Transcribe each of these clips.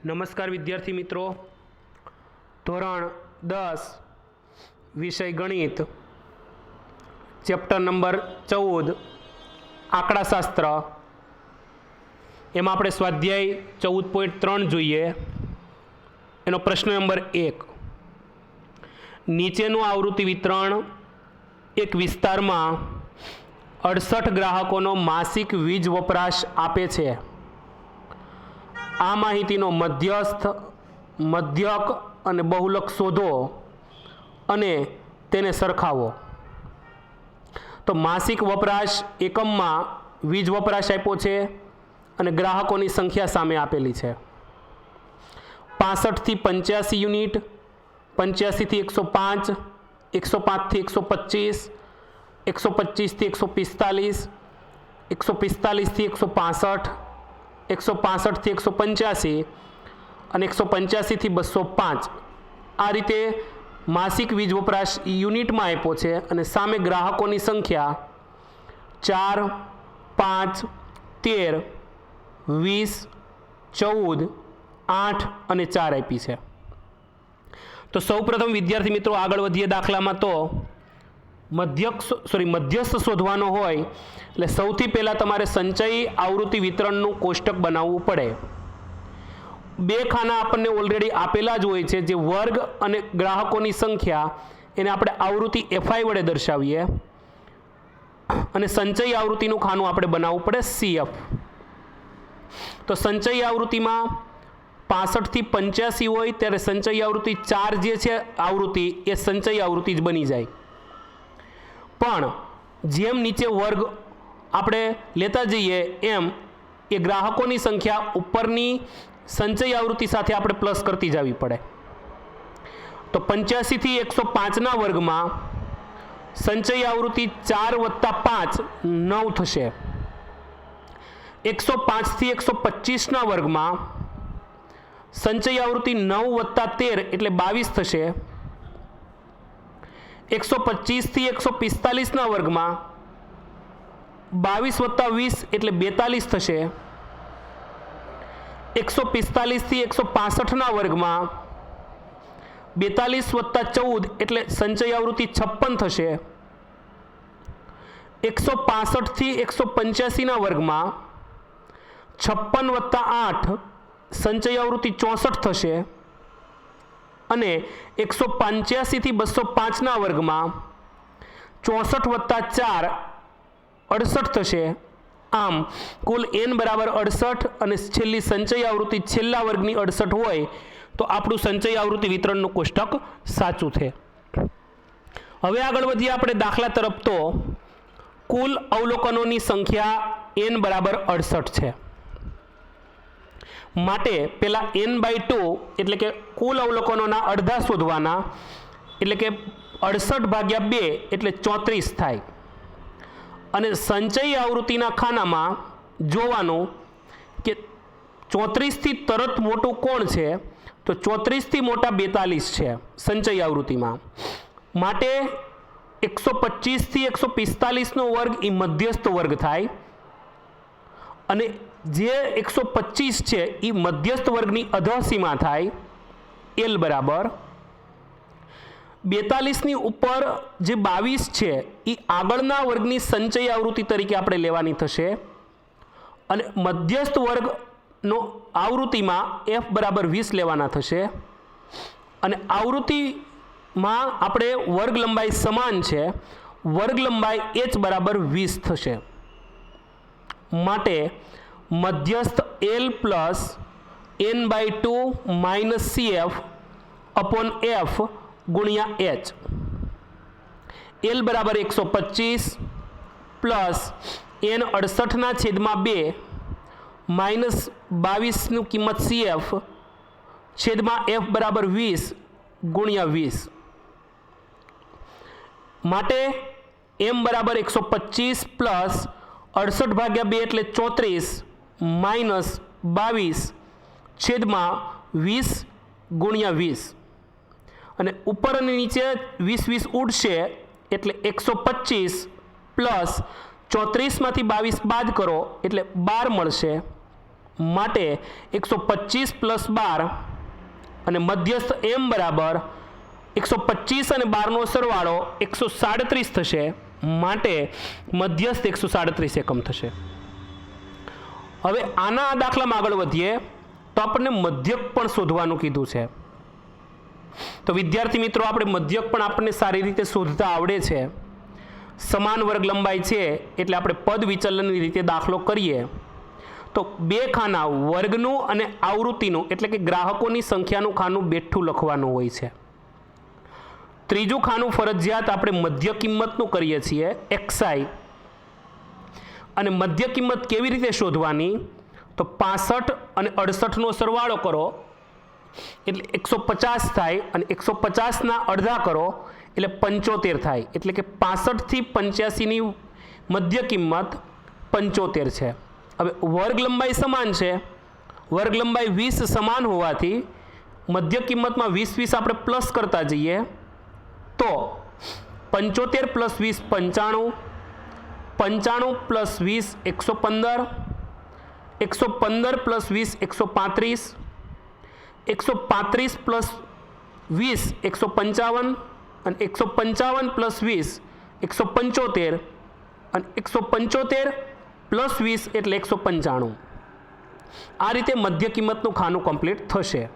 નમસ્કાર વિદ્યાર્થી મિત્રો, ધોરણ 10 વિષય ગણિત, ચેપ્ટર નંબર 14 આંકડાશાસ્ત્ર. એમાં આપણે સ્વાધ્યાય 14.3 જોઈએ. એનો પ્રશ્ન નંબર 1, નીચેનું આવૃત્તિ વિતરણ એક વિસ્તારમાં 68 ગ્રાહકોનો માસિક વીજ વપરાશ આપે છે. આ માહિતીનો મધ્યસ્થ, મધ્યક અને બહુલક શોધો અને તેને સરખાવો. તો માસિક વપરાશ એકમમાં વીજ વપરાશ આપ્યો છે અને ગ્રાહકોની સંખ્યા સામે આપેલી છે. 65 થી 85 યુનિટ, 85 થી 105, 105 થી 125, 125 થી 145, 145 થી 165, 165 થી 185 અને 185 થી 205. આ રીતે માસિક વીજ વપરાશ યુનિટમાં આપ્યો છે અને સામે ગ્રાહકોની સંખ્યા 4, 5, 13, 20, 14, 8 અને 4 આપી છે. તો સૌપ્રથમ વિદ્યાર્થી મિત્રો આગળ વધીએ દાખલામાં. તો મધ્યસ્થ શોધવાનો હોય એટલે સૌથી પહેલાં તમારે સંચય આવૃત્તિ વિતરણનું કોષ્ટક બનાવવું પડે. બે ખાના આપણને ઓલરેડી આપેલા જ હોય છે, જે વર્ગ અને ગ્રાહકોની સંખ્યા, એને આપણે આવૃત્તિ FI વડે દર્શાવીએ અને સંચય આવૃત્તિનું ખાનું આપણે બનાવવું પડે CF. તો સંચય આવૃત્તિમાં 65 થી 85 હોય ત્યારે સંચય આવૃત્તિ 4 જે છે આવૃત્તિ, એ સંચય આવૃત્તિ જ બની જાય. પણ જેમ નીચે વર્ગ આપણે લેતા જઈએ એમ એ ગ્રાહકોની સંખ્યા ઉપરની સંચય આવૃત્તિ સાથે આપણે પ્લસ કરતી જવી પડે. તો 85 થી 105ના વર્ગમાં સંચય આવૃત્તિ 4 + 5 9 થશે. 105 થી 125ના વર્ગમાં સંચય આવૃત્તિ 9 + 13 એટલે 22 થશે. 125 થી 145ના વર્ગમાં 22 + 20 એટલે 42 થશે. 145 થી 165ના વર્ગમાં 42 + 14 એટલે સંચય આવૃત્તિ 56 થશે. 165 થી 185ના વર્ગમાં 56 + 8 સંચય આવૃત્તિ 64 થશે. અને 185 થી 205ના વર્ગમાં 64 + 4 68 થશે. આમ કુલ n બરાબર 68 અને છેલ્લી સંચય આવૃત્તિ છેલ્લા વર્ગની 68 હોય તો આપણું સંચય આવૃત્તિ વિતરણનું કોષ્ટક સાચું છે. હવે આગળ વધીએ આપણે દાખલા તરફ. તો કુલ અવલોકનોની સંખ્યા n બરાબર 68 છે. માટે પેલા n/2 એટલે કે કુલ અવલોકનોના અડધા શોધવાના, એટલે કે 68/2 એટલે 34 થાય. અને સંચય આવૃત્તિના ખાનામાં જોવાનું કે 34 થી તરત મોટું કોણ છે, તો 34 થી મોટા 42 છે સંચય આવૃત્તિમાં. માટે 125 થી 145નો વર્ગ એ મધ્યસ્થ વર્ગ થાય અને જે 125 છે એ મધ્યસ્થ વર્ગની અધઃસીમા થાય. L બરાબર 42ની ઉપર જે 22 છે એ આગળના વર્ગની સંચય આવૃત્તિ તરીકે આપણે લેવાની થશે. અને મધ્યસ્થ વર્ગનો આવૃત્તિમાં F બરાબર 20 લેવાના થશે. અને આવૃત્તિમાં આપણે વર્ગ લંબાઈ સમાન છે, વર્ગ લંબાઈ H બરાબર 20 થશે. માટે મધ્યસ્થ L plus n/2 minus CF upon F ગુણ્યા H. L બરાબર 125 પ્લસ n 68/2 માઇનસ 22નું કિંમત CF છેદમાં F બરાબર 20 ગુણ્યા 20. માટે m બરાબર 125 પ્લસ 68/2 એટલે 34 માઇનસ 22 છેદમાં 20 ગુણ્યા 20. અને ઉપર અને નીચે 20 ઉડશે એટલે 125 પ્લસ 34માંથી 22 બાદ કરો એટલે 12 મળશે. માટે 125 પ્લસ 12 અને મધ્યસ્થ m બરાબર 125 અને 12નો સરવાળો 137 થશે, માટે મધ્યસ્થ 137 એકમ થશે. હવે આના આ દાખલામાં આગળ વધીએ તો આપણને મધ્યક પણ શોધવાનું કીધું છે. તો વિદ્યાર્થી મિત્રો, આપણે મધ્યક પણ આપણને સારી રીતે શોધતા આવડે છે. સમાન વર્ગ લંબાઈ છે એટલે આપણે પદ વિચલનની રીતે દાખલો કરીએ તો બે ખાના વર્ગનું અને આવૃત્તિનું એટલે કે ગ્રાહકોની સંખ્યાનું ખાનું બેઠું લખવાનું હોય છે. ત્રીજું ખાનું ફરજિયાત આપણે મધ્ય કિંમતનું કરીએ છીએ xi. અને મધ્ય કિંમત કેવી રીતે શોધવાની? તો 65 અને 68નો સરવાળો કરો એટલે 150 થાય, અને 150ના અડધા કરો એટલે 75 થાય. એટલે કે 65 થી 85ની મધ્ય કિંમત 75 છે. હવે વર્ગ લંબાઈ સમાન છે, વર્ગ લંબાઈ 20 સમાન હોવાથી મધ્ય કિંમતમાં 20 આપણે પ્લસ કરતા જઈએ તો 75 પ્લસ 20 95, 95 પ્લસ 20 115, 115 પ્લસ 20 135, 135 પ્લસ 20 155, અને 155 પ્લસ 20 175, અને 175 પ્લસ 20 એટલે 195. આ રીતે મધ્ય કિંમતનું ખાનું કમ્પ્લીટ થશે.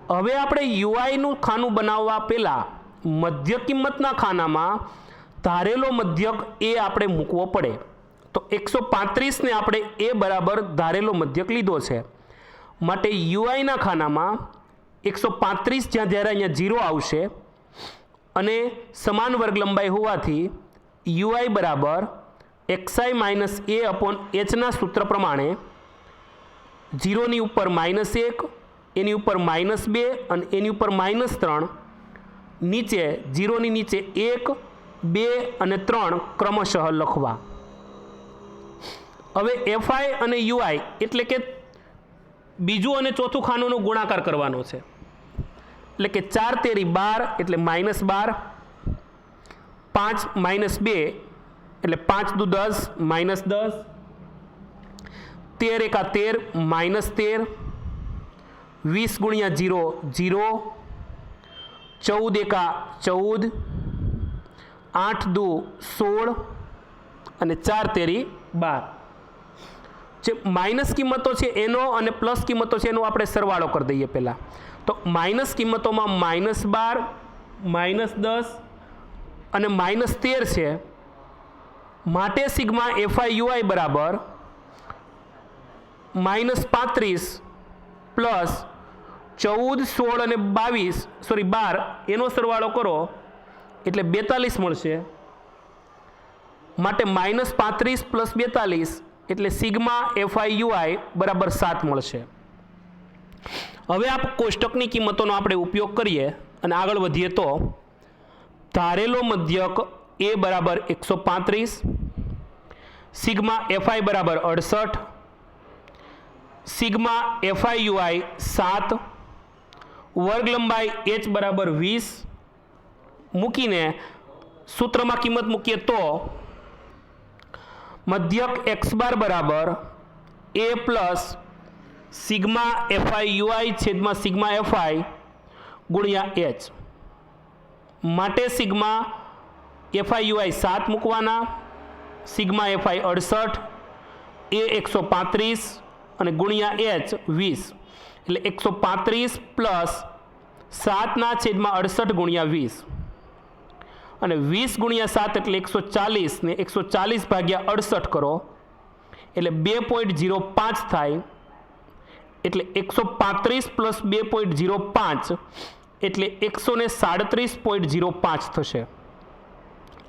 હવે આપણે યુઆઈનું ખાનું બનાવવા પહેલાં મધ્ય કિંમતના ખાનામાં ધારેલો મધ્યક એ આપણે મૂકવો પડે. તો 135ને આપણે એ બરાબર ધારેલો મધ્યક લીધો છે, માટે યુઆઈના ખાનામાં 135 જ્યાં જ્યારે અહીંયા 0 આવશે અને સમાન વર્ગ લંબાઈ હોવાથી યુઆઈ બરાબર xi માઇનસ a અપોન hના સૂત્ર પ્રમાણે 0ની ઉપર -1, એની ઉપર -2 અને એની ઉપર -3, નીચે 0ની નીચે 1, 2 અને 3 ક્રમશઃ લખવા. હવે fi અને ui એટલે કે બીજું અને ચોથું ખાનાનો ગુણાકાર કરવાનો છે. એટલે કે 4 તેરી 12 એટલે -12, 5 -2 એટલે 5 દુ 10 -10, 13 એકા 13 -13, 20 ગુણ્યા 0 0, 14 એકા 14, 8 દુ 16 અને 4 તેરી 12. જે માઇનસ કિંમતો છે એનો અને પ્લસ કિંમતો છે એનો આપણે સરવાળો કરી દઈએ પહેલાં. તો માઇનસ કિંમતોમાં -12, -10 અને -13 છે, માટે સિગ્મા FIUI બરાબર -35 પ્લસ 14, 16 અને 12 એનો સરવાળો કરો એટલે 42 મળશે, માટે -35 પ્લસ 42 એટલે સિગ્મા FIUI બરાબર 7 મળશે. હવે આ કોષ્ટકની કિંમતોનો આપણે ઉપયોગ કરીએ અને આગળ વધીએ તો ધારેલો મધ્યક એ બરાબર 135, સિગ્મા FI બરાબર 68, સિગ્મા FIUI 7, વર્ગ લંબાઈ h બરાબર 20 મૂકીને સૂત્રમાં કિંમત મૂકીએ તો મધ્યક x બાર બરાબર a પ્લસ સિગ્મા FIUI છેદમાં સિગ્મા FI ગુણ્યા h, માટે સિગ્મા FIUI 7 મૂકવાના, સિગ્મા FI 68, a 135 અને ગુણ્યા h 20 એટલે 135 પ્લસ 7ના છેદમાં 68 ગુણ્યા 20 અને 20 ગુણ્યા 7 એટલે 140 ને 140 ભાગ્યા 68 કરો એટલે 2.05 થાય, એટલે 135 પ્લસ 2.05 એટલે 137.05 થશે.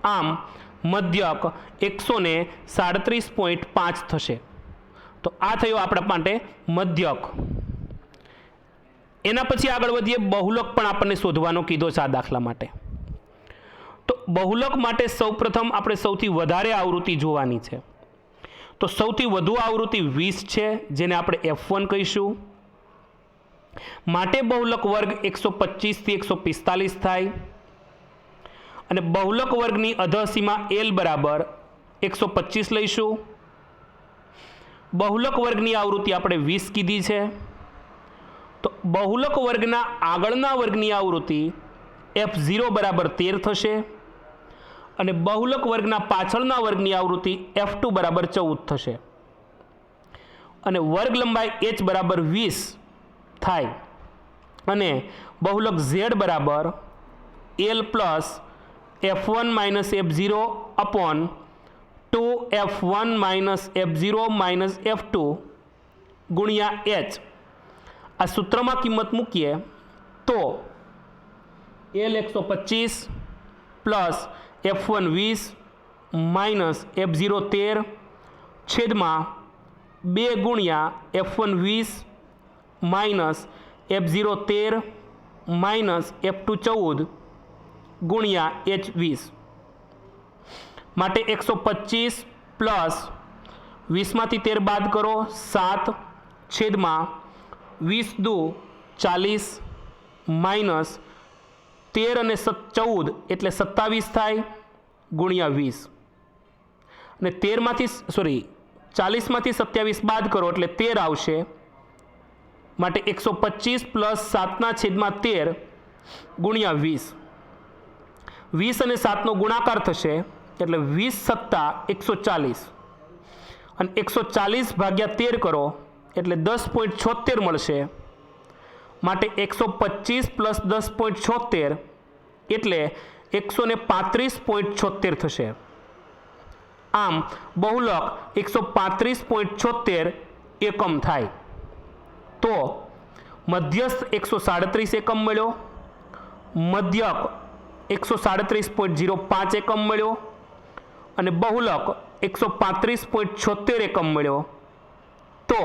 આમ મધ્યક 137.5 થશે. તો આ થયો આપણા માટે મધ્યક. એના પછી આગળ વધીએ, બહુલક પણ આપણને શોધવાનો કીધો છે આ દાખલા માટે. તો બહુલક માટે સૌપ્રથમ આપણે સૌથી વધારે આવૃત્તિ જોવાની છે. તો સૌથી વધુ આવૃત્તિ 20 છે, જેને આપણે F1 કહીશું. માટે બહુલક વર્ગ 125 થી 145 થાય અને બહુલક વર્ગની અધઃસીમા L બરાબર 125 લઈશું. બહુલક વર્ગની આવૃત્તિ આપણે 20 કીધી છે, તો બહુલક વર્ગના આગળના વર્ગની આવૃત્તિ f0 બરાબર 13 થશે અને બહુલક વર્ગના પાછળના વર્ગની આવૃત્તિ f2 બરાબર 14 થશે અને વર્ગ લંબાઈ h બરાબર 20 થાય અને બહુલક z બરાબર l plus f1 minus f0 upon 2f1 minus f0 minus f2 ગુણ્યા h. આ સૂત્રમાં કિંમત મૂકીએ તો l 125 plus f1 20 minus f0 13 છેદમાં 2 ગુણ્યા f1 20 minus f0 13 minus f2 14 ગુણ્યા h 20 માટે 125 પ્લસ 20માંથી 13 બાદ કરો 7 છેદમાં 20 દુ 40 માઇનસ 13 અને 14 એટલે 27 થાય ગુણ્યા 20 અને 40માંથી 27 બાદ કરો એટલે 13 આવશે માટે 125 પ્લસ 7ના છેદમાં 13 ગુણ્યા 20 20 અને 7નો ગુણાકાર થશે એટલે 20 સત્તા 140 અને 140 ભાગ્યા 13 કરો એટલે 10.76 મળશે માટે 125 પ્લસ 10.76 એટલે 135.76 થશે. આમ બહુલક 135.76 એકમ થાય. તો મધ્યસ્થ 137 એકમ મળ્યો, મધ્યક 137.05 એકમ મળ્યો અને બહુલક 135.76 એકમ મળ્યો. તો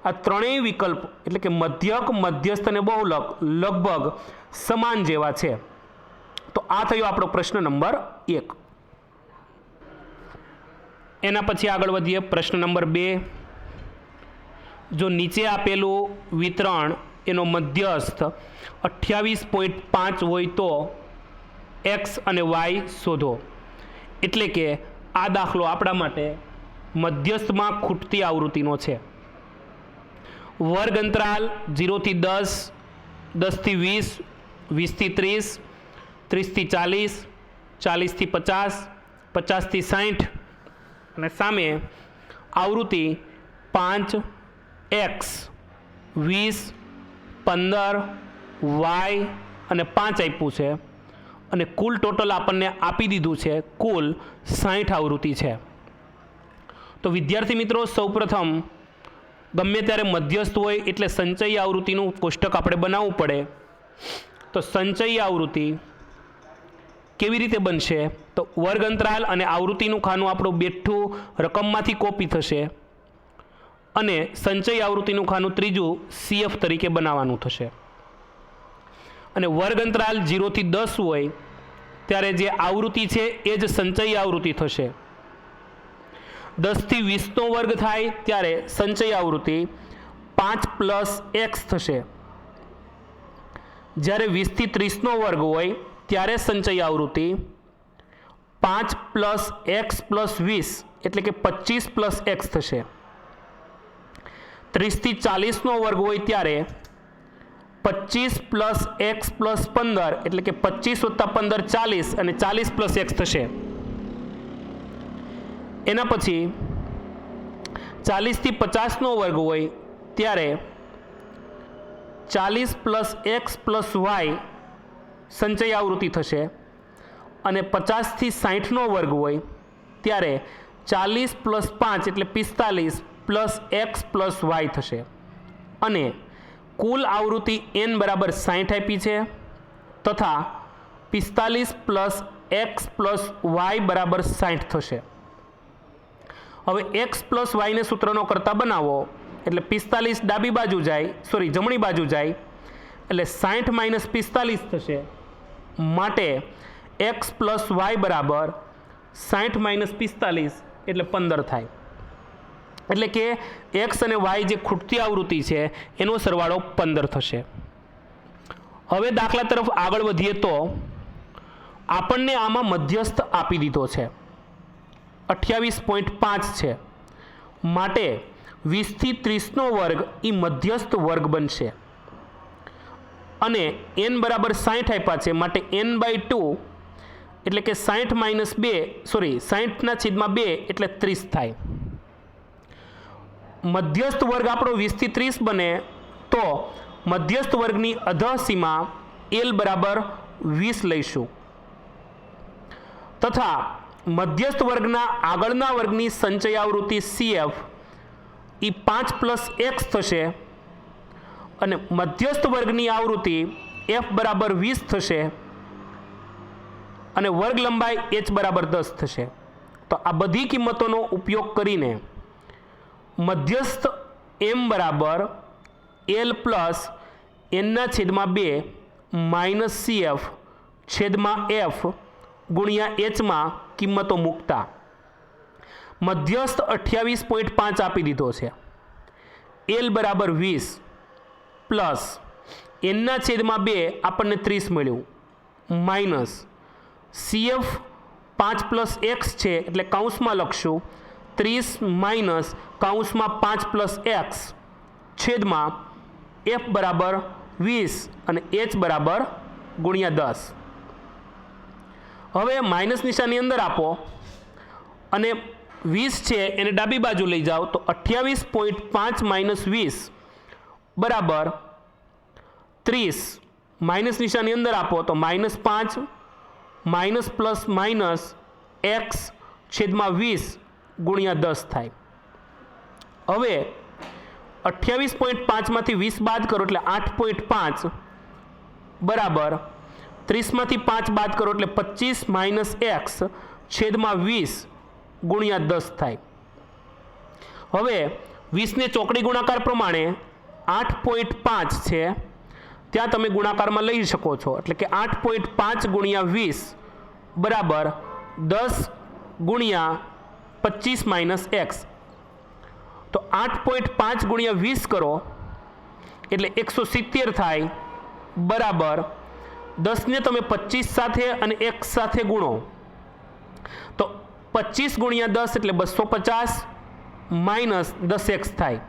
આ ત્રણેય વિકલ્પ એટલે કે મધ્યક, મધ્યસ્થ અને બહુલક લગભગ સમાન જેવા છે. તો આ થયો આપણો પ્રશ્ન નંબર 1. એના પછી આગળ વધીએ પ્રશ્ન નંબર 2. જો નીચે આપેલું વિતરણ એનો મધ્યસ્થ 28.5 હોય તો x અને y શોધો. એટલે કે આ દાખલો આપણા માટે મધ્યસ્થમાં ખૂટતી આવૃત્તિનો છે. વર્ગ અંતરાલ 0 થી 10, 10 થી 20, 20 થી 30, 30 થી 40, 40 થી 50, 50 થી 60 અને સામે આવૃત્તિ 5 x, 20, 15 y અને 5 આપ્યું છે અને કુલ ટોટલ આપણને આપી દીધું છે કુલ 60 આવૃત્તિ છે. તો વિદ્યાર્થી મિત્રો, સૌપ્રથમ ગમે ત્યારે મધ્યસ્થ હોય એટલે સંચયી આવૃત્તિનું કોષ્ટક આપણે બનાવવું પડે. તો સંચયી આવૃત્તિ કેવી રીતે બનશે? તો વર્ગ અંતરાલ અને આવૃત્તિનું ખાનું આપણું બેઠું રકમમાંથી કોપી થશે અને સંચયી આવૃત્તિનું ખાનું ત્રીજું CF તરીકે બનાવવાનું થશે. અને વર્ગ અંતરાલ 0 થી 10 હોય ત્યારે જે આવૃત્તિ છે એ જ સંચયી આવૃત્તિ થશે. 10 થી 20નો વર્ગ થાય ત્યારે સંચયી આવૃત્તિ 5 પ્લસ x થશે. જ્યારે 20 થી 30નો વર્ગ હોય ત્યારે સંચયી આવૃત્તિ 5 પ્લસ x પ્લસ 20 એટલે કે 25 પ્લસ x થશે. 30 થી 40નો વર્ગ હોય ત્યારે 25 પ્લસ x પ્લસ 15 એટલે કે 25 વત્તા 15 40 અને 40 પ્લસ x થશે. એના પછી 40 થી 50નો વર્ગ હોય ત્યારે 40 પ્લસ x પ્લસ y સંચયી આવૃત્તિ થશે અને 50 થી 60નો વર્ગ હોય ત્યારે 40 પ્લસ 5 એટલે 45 પ્લસ x પ્લસ y થશે. અને કુલ આવૃત્તિ n બરાબર 60 આપી છે તથા 45 પ્લસ x પ્લસ y બરાબર 60 થશે. હવે x પ્લસ yને સૂત્રનો કરતા બનાવો એટલે 45 ડાબી બાજુ જાય, જમણી બાજુ જાય એટલે 60 માઇનસ 45 થશે. માટે x પ્લસ y બરાબર 60 માઇનસ 45 એટલે 15 થાય. એટલે કે x અને y જે ખૂટતી આવૃત્તિ છે એનો સરવાળો 15 થશે. હવે દાખલા તરફ આગળ વધીએ તો આપણને આમાં મધ્યસ્થ આપી દીધો છે 28.5 છે. માટે 20 થી 30નો વર્ગ એ મધ્યસ્થ વર્ગ બનશે અને n બરાબર 60 આપ્યા છે માટે n/2 એટલે કે 60-2 એટલે 30 થાય. મધ્યસ્થ વર્ગ આપણો 20 થી 30 બને તો મધ્યસ્થ વર્ગની અધઃસીમા l બરાબર 20 લઈશું તથા મધ્યસ્થ વર્ગના આગળના વર્ગની સંચય આવૃત્તિ CF એ 5 + x થશે અને મધ્યસ્થ વર્ગની આવૃત્તિ f બરાબર 20 થશે અને વર્ગ લંબાઈ h બરાબર 10 થશે. તો આ બધી કિંમતોનો ઉપયોગ કરીને મધ્યસ્થ m બરાબર l plus n/2 minus CF છેદમાં f ગુણ્યા hમાં કિંમતો મૂકતા મધ્યસ્થ 28.5 આપી દીધો છે. l બરાબર 20 પ્લસ n/2 આપણને 30 મળ્યું માઇનસ CF 5 + x છે એટલે કૌંસમાં લખશું 30 માઇનસ કૌંસમાં 5 + x છેદમાં f બરાબર 20 અને h બરાબર ગુણ્યા 10. હવે માઇનસ નિશાની અંદર આપો અને 20 છે એને ડાબી બાજુ લઈ જાઓ તો 28.5 - 20 બરાબર 30. માઇનસ નિશાની અંદર આપો તો -5 માઇનસ પ્લસ માઇનસ x છેદમાં 20 ગુણ્યા 10 થાય. હવે 28.5 માંથી 20 બાદ કરો એટલે 8.5 બરાબર 30 માંથી 5 બાદ કરો એટલે 25 - x છેદમાં 20 ગુણ્યા 10 થાય. હવે 20 ને ચોકડી ગુણાકાર પ્રમાણે 8.5 છે ત્યાં તમે ગુણાકારમાં લઈ શકો છો એટલે કે 8.5 ગુણ્યા 20 બરાબર 10 ગુણ્યા 25 - x. તો 8.5 ગુણ્યા 20 કરો એટલે 170 થાય બરાબર 10 ને તમે 25 સાથે અને x સાથે ગુણો તો 25 ગુણ્યા 10 એટલે 250 માઇનસ 10x થાય.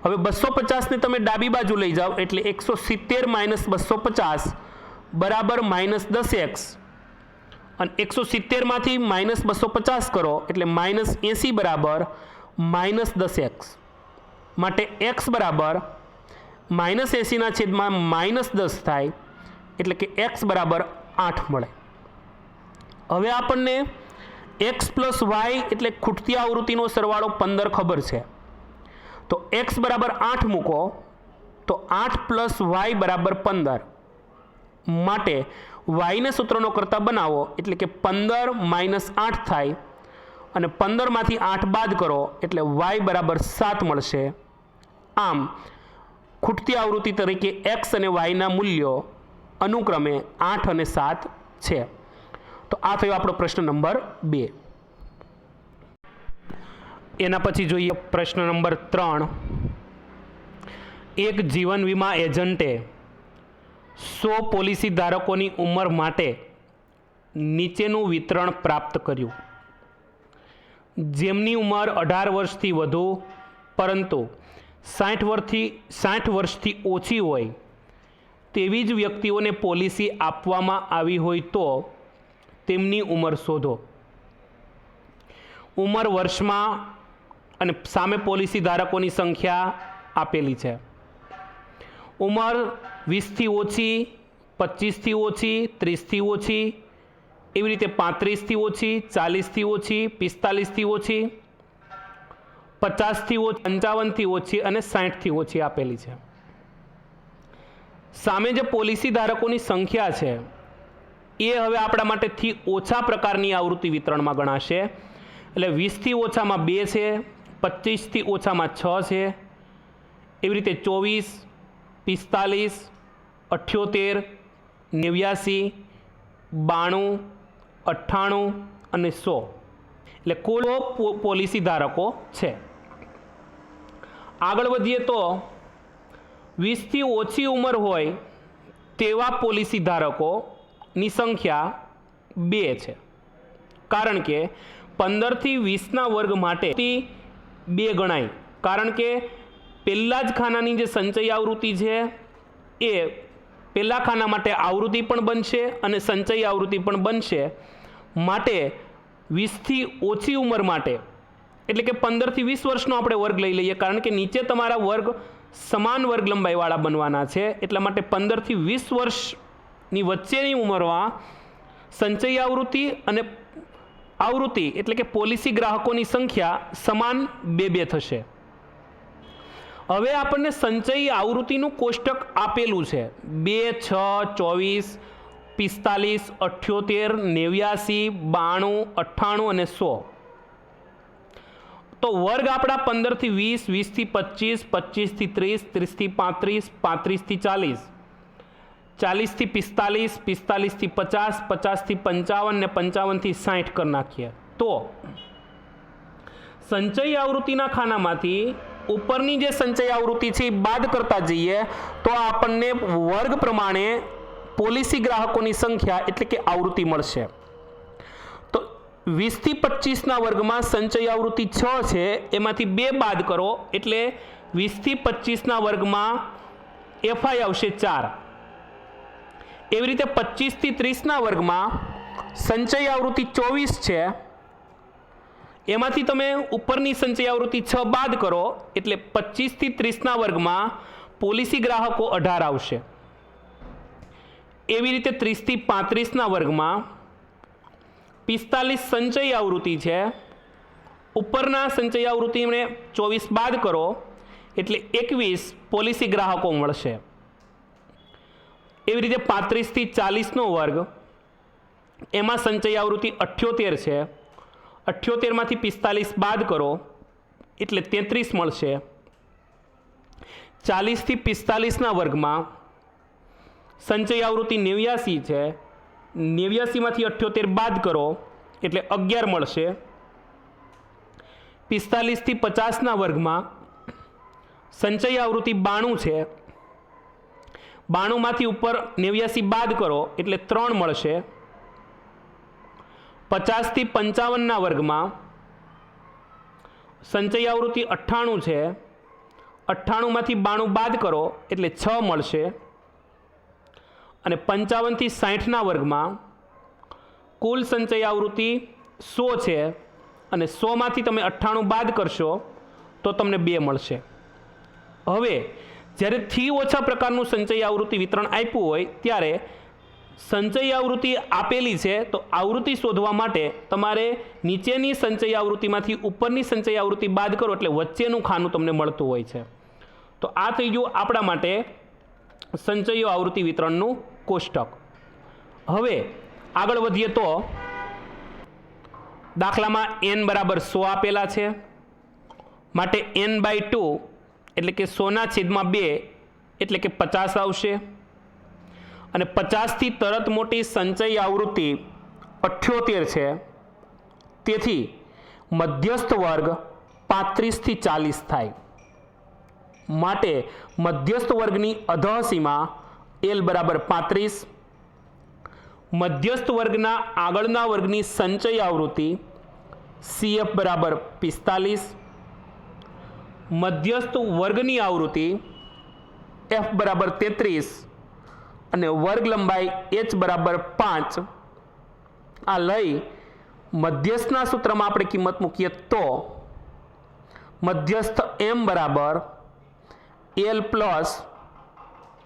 હવે 250 ને તમે ડાબી બાજુ લઈ જાઓ એટલે 170 - 250 બરાબર -10x અને 170 માંથી -250 કરો એટલે -80 બરાબર -10x માટે x બરાબર -80 ના છેદમાં -10 થાય એટલે કે x બરાબર 8 મળે. હવે આપણને x + y એટલે ખૂટતી આવૃત્તિનો સરવાળો 15 ખબર છે તો x બરાબર 8 મૂકો તો 8 + y બરાબર 15 માટે y ને સૂત્રનો કરતા બનાવો એટલે કે 15 - 8 થાય અને 15 માંથી 8 બાદ કરો એટલે y બરાબર 7 મળશે. આમ ખૂટતી આવૃત્તિ તરીકે x અને y ના મૂલ્યો અનુક્રમે 8 અને 7 છે. તો આ થયો આપણો પ્રશ્ન નંબર 2. એના પછી જોઈએ પ્રશ્ન નંબર 3. એક જીવન વીમા એજન્ટે 100 પોલિસી ધારકોની ઉંમર માટે નીચેનું વિતરણ પ્રાપ્ત કર્યું. જેમની ઉંમર 18 વર્ષથી વધુ પરંતુ 60 વર્ષથી ઓછી હોય તેવી જ વ્યક્તિઓને પોલિસી આપવામાં આવી હોય તો તેમની ઉંમર શોધો. ઉંમર વર્ષમાં અને સામે પોલિસી ધારકોની સંખ્યા આપેલી છે. ઉંમર 20થી ઓછી, 25થી ઓછી, 30થી ઓછી, એવી રીતે 35થી ઓછી, 40થી ઓછી, 45થી ઓછી, 50થી ઓછી, 55થી ઓછી અને 60થી ઓછી આપેલી છે. સામે જે પોલિસી ધારકોની સંખ્યા છે એ હવે આપણા માટેથી ઓછા પ્રકારની આવૃત્તિ વિતરણમાં ગણાશે. એટલે 20થી ઓછામાં 2 છે, 25થી ઓછામાં 6 છે, એવી રીતે 24, 45, 78, 89, 92, 98 અને 100 એટલે કુલ પોલિસી ધારકો છે. આગળ વધીએ તો 20થી ઓછી ઉંમર હોય તેવા પોલિસી ધારકોની સંખ્યા 2 છે કારણ કે 15થી 20ના વર્ગ માટે 2 ગણાય, કારણ કે પહેલા જ ખાનાની જે સંચય આવૃત્તિ છે એ પહેલા ખાના માટે આવૃત્તિ પણ બનશે અને સંચય આવૃત્તિ પણ બનશે. માટે 20થી ઓછી ઉંમર માટે, એટલે કે 15થી 20 વર્ષનો આપણે વર્ગ લઈ લઈએ, કારણ કે નીચે તમારા વર્ગ સમાન વર્ગ લંબાઈવાળા બનવાના છે. એટલા માટે 15થી 20 વર્ષની વચ્ચેની ઉંમરમાં સંચય આવૃત્તિ અને આવૃત્તિ એટલે કે પોલિસી ગ્રાહકોની સંખ્યા સમાન 2-2 થશે. હવે આપણને સંચય આવૃત્તિનું કોષ્ટક આપેલું છે 2, 6, 24, 45, 78, 89, 92, 98 અને 100. તો વર્ગ આપણા 15થી 20, 20થી 25, 25થી 30, 30થી 35, 35થી 40, 40થી 45, 45થી 50, 50થી 55 અને 55થી 60 કરી નાખીએ. તો સંચય આવૃત્તિના ખાનામાંથી ઉપરની જે સંચય આવૃત્તિ છે એ બાદ કરતા જઈએ તો આપણને વર્ગ પ્રમાણે પોલિસી ગ્રાહકોની સંખ્યા એટલે કે આવૃત્તિ મળશે. તો 20થી 25ના વર્ગમાં સંચય આવૃત્તિ 6 છે, એમાંથી 2 બાદ કરો એટલે 20થી 25ના વર્ગમાં એફઆઈ આવશે 4. એવી રીતે 25થી 30ના વર્ગમાં સંચય આવૃત્તિ 24 છે, એમાંથી તમે ઉપરની સંચય આવૃત્તિ 6 બાદ કરો એટલે 25થી 30ના વર્ગમાં પોલિસી ગ્રાહકો 18 આવશે. એવી રીતે 30થી 35ના વર્ગમાં 45 સંચય આવૃત્તિ છે, ઉપરના સંચય આવૃત્તિને 24 બાદ કરો એટલે 21 પોલિસી ગ્રાહકો મળશે. એવી રીતે 35થી 40નો વર્ગ, એમાં સંચય આવૃત્તિ 78 છે, 78માંથી 45 બાદ કરો એટલે 33 મળશે. 40થી 45ના વર્ગમાં સંચય આવૃત્તિ 89 છે, 89માંથી 78 બાદ કરો એટલે 11 મળશે. 45થી 50ના વર્ગમાં સંચય આવૃત્તિ 92 છે, 92માંથી ઉપર 89 બાદ કરો એટલે 3 મળશે. 50થી 55ના વર્ગમાં સંચય આવૃત્તિ 98 છે, 98માંથી 92 બાદ કરો એટલે 6 મળશે. અને 55થી 60ના વર્ગમાં કુલ સંચય આવૃત્તિ 100 છે અને 100માંથી તમે 98 બાદ કરશો તો તમને 2 મળશે. હવે જ્યારે થી ઓછા પ્રકારનું સંચય આવૃત્તિ વિતરણ આપ્યું હોય ત્યારે સંચય આવૃત્તિ આપેલી છે તો આવૃત્તિ શોધવા માટે તમારે નીચેની સંચય આવૃત્તિમાંથી ઉપરની સંચય આવૃત્તિ બાદ કરો એટલે વચ્ચેનું ખાનું તમને મળતું હોય છે. તો આ થઈ ગયું આપણા માટે સંચયો આવૃત્તિ વિતરણનું કોષ્ટક. હવે આગળ વધીએ તો દાખલામાં n બરાબર 100 આપેલા છે, માટે n/2 એટલે કે 100/2 એટલે કે 50 આવશે. અને 50થી તરત મોટી સંચય આવૃત્તિ 78 છે, તેથી મધ્યસ્થ વર્ગ 35થી 40 થાય. માટે મધ્યસ્થ વર્ગની અધઃસીમા L બરાબર 35, મધ્યસ્થ વર્ગના આગળના વર્ગની સંચય આવૃત્તિ CF બરાબર 45, મધ્યસ્થ વર્ગની આવૃત્તિ F બરાબર 33 અને વર્ગ લંબાઈ h બરાબર 5. આ લઈ મધ્યસ્થના સૂત્રમાં આપણે કિંમત મૂકીએ તો મધ્યસ્થ m બરાબર L plus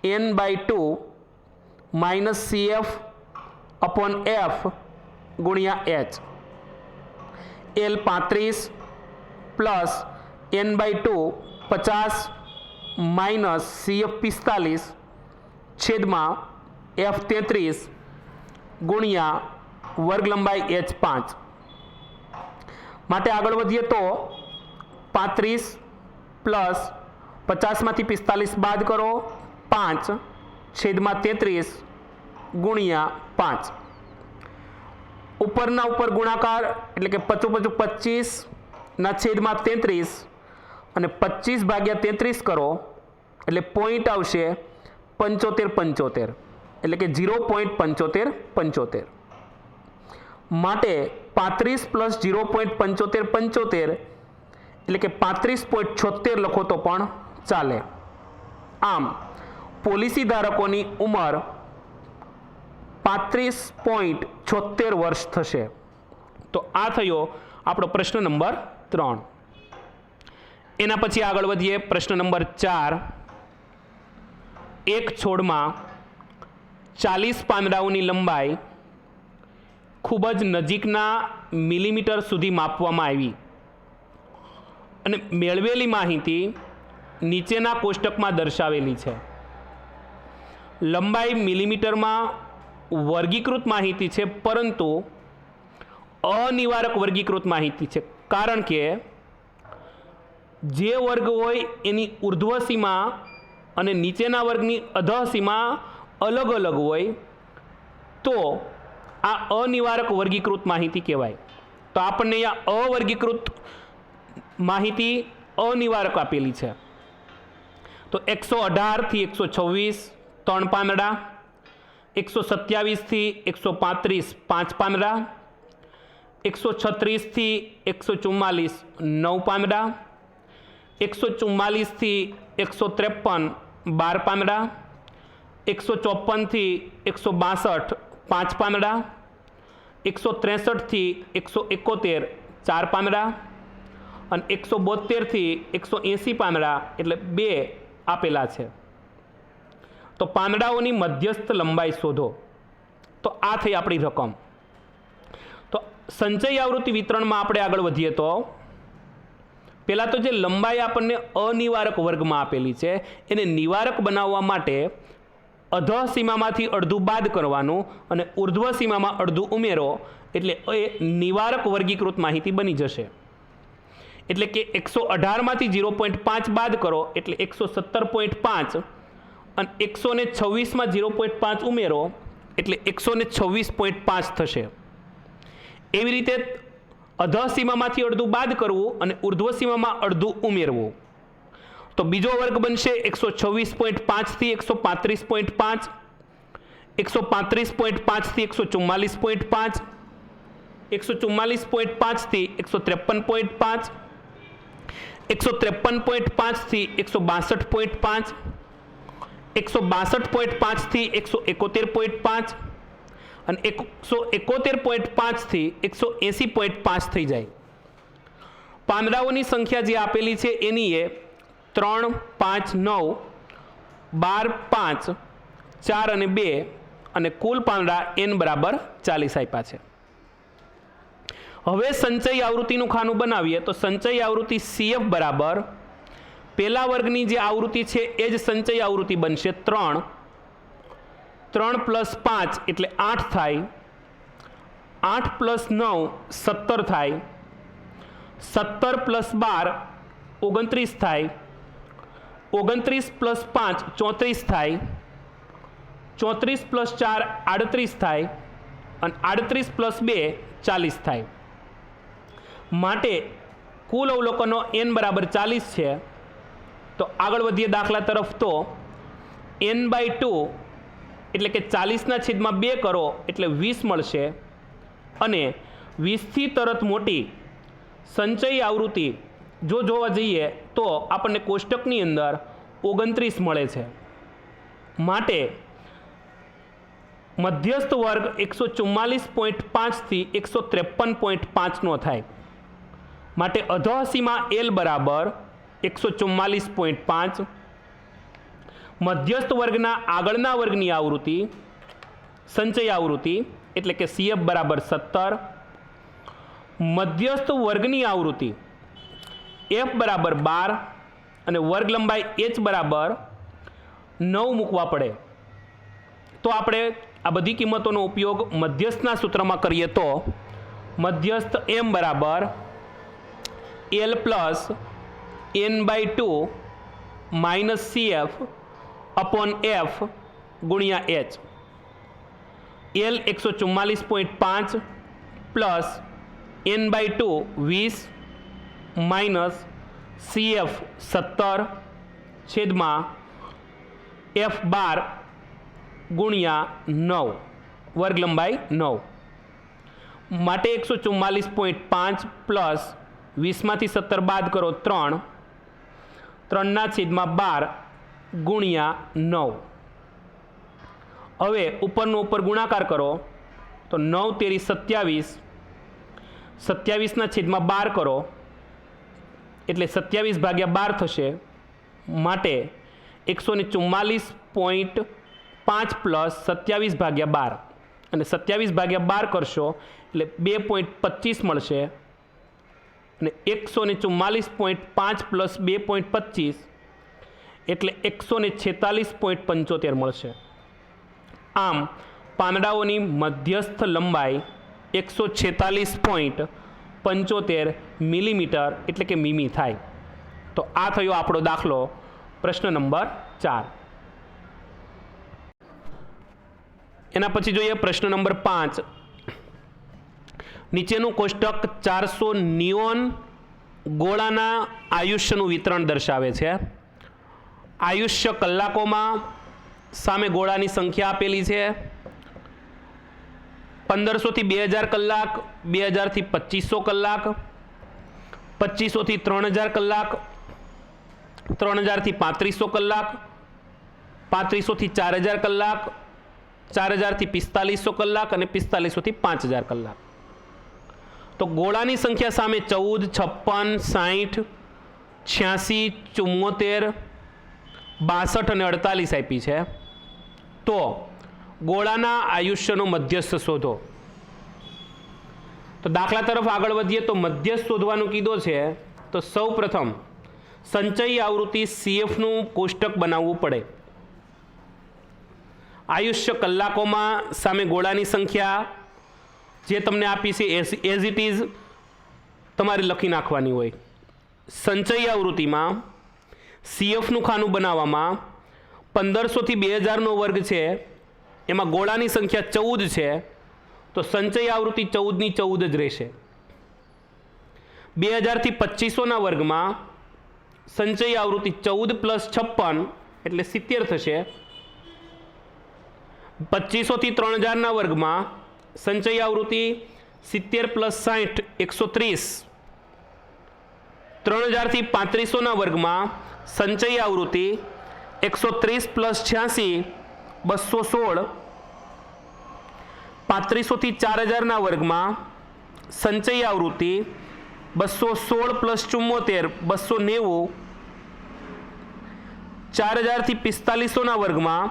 n/2 minus CF upon F ગુણ્યા h. L 35 plus n/2 50 minus CF 45 છેદમાં F 33 ગુણ્યા વર્ગ લંબાઈ h 5. માટે આગળ વધીએ તો 35 પ્લસ 50માંથી 45 બાદ કરો 5 છેદમાં 33 ગુણ્યા 5. ઉપરના ઉપર ગુણાકાર એટલે કે 55 25 ના છેદમાં 33 અને 25 ભાગ્યા 33 કરો એટલે પોઈન્ટ આવશે 75 એટલે કે 0.75. માટે 35 પ્લસ 0.75 એટલે કે 35.76 લખો તો પણ ચાલે. આમ પોલિસી ધારકોની ઉંમર 35.76 વર્ષ થશે. તો આ થયો આપણો પ્રશ્ન નંબર 3. એના પછી આગળ વધીએ પ્રશ્ન નંબર 4. એક છોડમાં 40 પાંદડાઓની લંબાઈ ખૂબ જ નજીકના મિલીમીટર સુધી માપવામાં આવી અને મેળવેલી માહિતી નીચેના કોષ્ટકમાં દર્શાવેલી છે. લંબાઈ મિલીમીટરમાં વર્ગીકૃત માહિતી છે, પરંતુ અનિવારક વર્ગીકૃત માહિતી છે, કારણ કે જે વર્ગ હોય એની ઉર્ધ્વ સીમા અને નીચેના વર્ગની અધઃ સીમા અલગ અલગ હોય તો આ અનિવારક વર્ગીકૃત માહિતી કહેવાય. તો આપણને અહીંયા અવર્ગીકૃત માહિતી અનિવારક આપેલી છે. તો 118 થી 126 3 પાંદડા, 127 થી 135 5 પાંદડા, 136 થી 144 9 પાંદડા, 144 થી 153 12 પાંદડા, 154 થી 162 5 પાંદડા, 163 થી 171 4 પાંદડા અને 172 થી 180 પાંદડા એટલે 2 આપેલા છે. તો પાંદડાઓની મધ્યસ્થ લંબાઈ શોધો. તો આ થઈ આપણી રકમ. તો સંચય આવૃત્તિ વિતરણમાં આપણે આગળ વધીએ તો પહેલાં તો જે લંબાઈ આપણને અનિવારક વર્ગમાં આપેલી છે એને નિવારક બનાવવા માટે અધઃ સીમામાંથી અડધું બાદ કરવાનું અને ઉર્ધ્વ સીમામાં અડધું ઉમેરો એટલે એ નિવારક વર્ગીકૃત માહિતી બની જશે. એટલે કે 118માંથી 0.5 બાદ કરો એટલે 117.5 અને 126માં 0.5 ઉમેરો એટલે 126.5 થશે. એવી રીતે અધઃ સીમામાંથી અડધું બાદ કરવું અને ઉર્ધ્વ સીમામાં અડધું ઉમેરવું. તો બીજો વર્ગ બનશે 126.5 થી 135.5, 135.5 થી 144.5, 144.5 થી 153.5, 153.5 થી 162.5, 162.5 થી 171.5 અને 171.5 થી 180.5 થઈ જાય. પાંદડાઓની સંખ્યા જે આપેલી છે એની એ 3 5 9 12 5 4 અને 2 અને કુલ પાંદડા n બરાબર 40 આપ્યા છે. હવે સંચય આવૃત્તિનું ખાનું બનાવીએ તો સંચય આવૃત્તિ CF બરાબર પહેલા વર્ગની જે આવૃત્તિ છે એ જ સંચય આવૃત્તિ બનશે 3 + 5 એટલે 8 થાય, 8 + 9 17 થાય, 17 + 12 29 થાય, 29 + 5 34 થાય, 34 + 4 38 થાય અને 38 + 2 40 થાય. માટે કુલ અવલોકનો n બરાબર 40 છે. તો આગળ વધીએ દાખલા તરફ. તો n/2 એટલે કે 40/2 કરો એટલે 20 મળશે અને 20થી તરત મોટી સંચય આવૃત્તિ જો જોવા જઈએ તો આપણને કોષ્ટકની અંદર 29 મળે છે. માટે મધ્યસ્થ વર્ગ 144.5 થી 153.5 નો થાય. માટે અધઃ સીમા L બરાબર 144.5, મધ્યસ્થ વર્ગના આગળના વર્ગની આવૃત્તિ સંચય આવૃત્તિ એટલે કે CF બરાબર 17, મધ્યસ્થ વર્ગની આવૃત્તિ F બરાબર 12 અને વર્ગ લંબાઈ H બરાબર 9 મૂકવા પડે. તો આપણે આ બધી કિંમતોનો ઉપયોગ મધ્યસ્થના સૂત્રમાં કરીએ તો મધ્યસ્થ M બરાબર L plus n/2 minus CF upon F ગુણ્યા H. L 144.5 plus n/2 20 minus CF 17 છેદમાં F 12 ગુણ્યા 9 વર્ગ લંબાઈ 9. માટે 144.5 પ્લસ 20માંથી 17 બાદ કરો 3, 3/12 ગુણ્યા 9. હવે ઉપરનો ઉપર ગુણાકાર કરો તો 9 તેરી 27, 27/12 કરો એટલે 27/12 થશે. માટે 144.5 પ્લસ 27/12 અને 27/12 કરશો એટલે 2.25 મળશે અને 144.5 પ્લસ 2.25 એટલે 146.75 મળશે. આમ પાંદડાઓની મધ્યસ્થ લંબાઈ 146.75 મિલીમીટર એટલે કે મીમી થાય. તો આ થયો આપણો દાખલો પ્રશ્ન નંબર 4. એના પછી જોઈએ પ્રશ્ન નંબર 5. નીચેનું કોષ્ટક 400 નિયોન ગોળાના આયુષ્યનું વિતરણ દર્શાવે છે. આયુષ્ય કલાકોમાં સામે ગોળાની સંખ્યા આપેલી છે. 1500 થી 2000 કલાક, 2000 થી 2500 કલાક, 2500 થી 3000 કલાક, 3000 થી 3500 કલાક, 3500 થી 4000 કલાક, 4000 થી 4500 કલાક અને 4500 થી 5000 કલાક. તો ગોળાની સંખ્યા સામે 14, 56, 60, 86, 72 અને 48 આપી છે. તો ગોળાના આયુષ્યનો મધ્યસ્થ શોધો. તો દાખલા તરફ આગળ વધીએ તો મધ્યસ્થ શોધવાનું કીધો છે. તો સૌ પ્રથમ સંચયી આવૃત્તિ CFનું કોષ્ટક બનાવવું પડે. આયુષ્ય કલાકોમાં સામે ગોળાની સંખ્યા જે તમને આપી છે એઝ ઇટ ઇઝ તમારે લખી નાખવાની હોય. સંચયી આવૃત્તિમાં CFનું ખાનું બનાવવામાં 1500 થી 2000નો વર્ગ છે, એમાં ગોળાની સંખ્યા 14 છે. તો સંચયી આવૃત્તિ 14ની 14 જ રહેશે. 2000 થી 2500ના વર્ગમાં સંચયી આવૃત્તિ 14 પ્લસ 56 એટલે 70 થશે. 2500 થી 3000ના વર્ગમાં સંચયી આવૃત્તિ 70 પ્લસ 60 130. 3000 થી 3500ના વર્ગમાં સંચયી આવૃત્તિ 130 પ્લસ 86 216. 3500 થી 4000ના વર્ગમાં સંચયી આવૃત્તિ 216 પ્લસ 74 290. 4000 થી 4500ના વર્ગમાં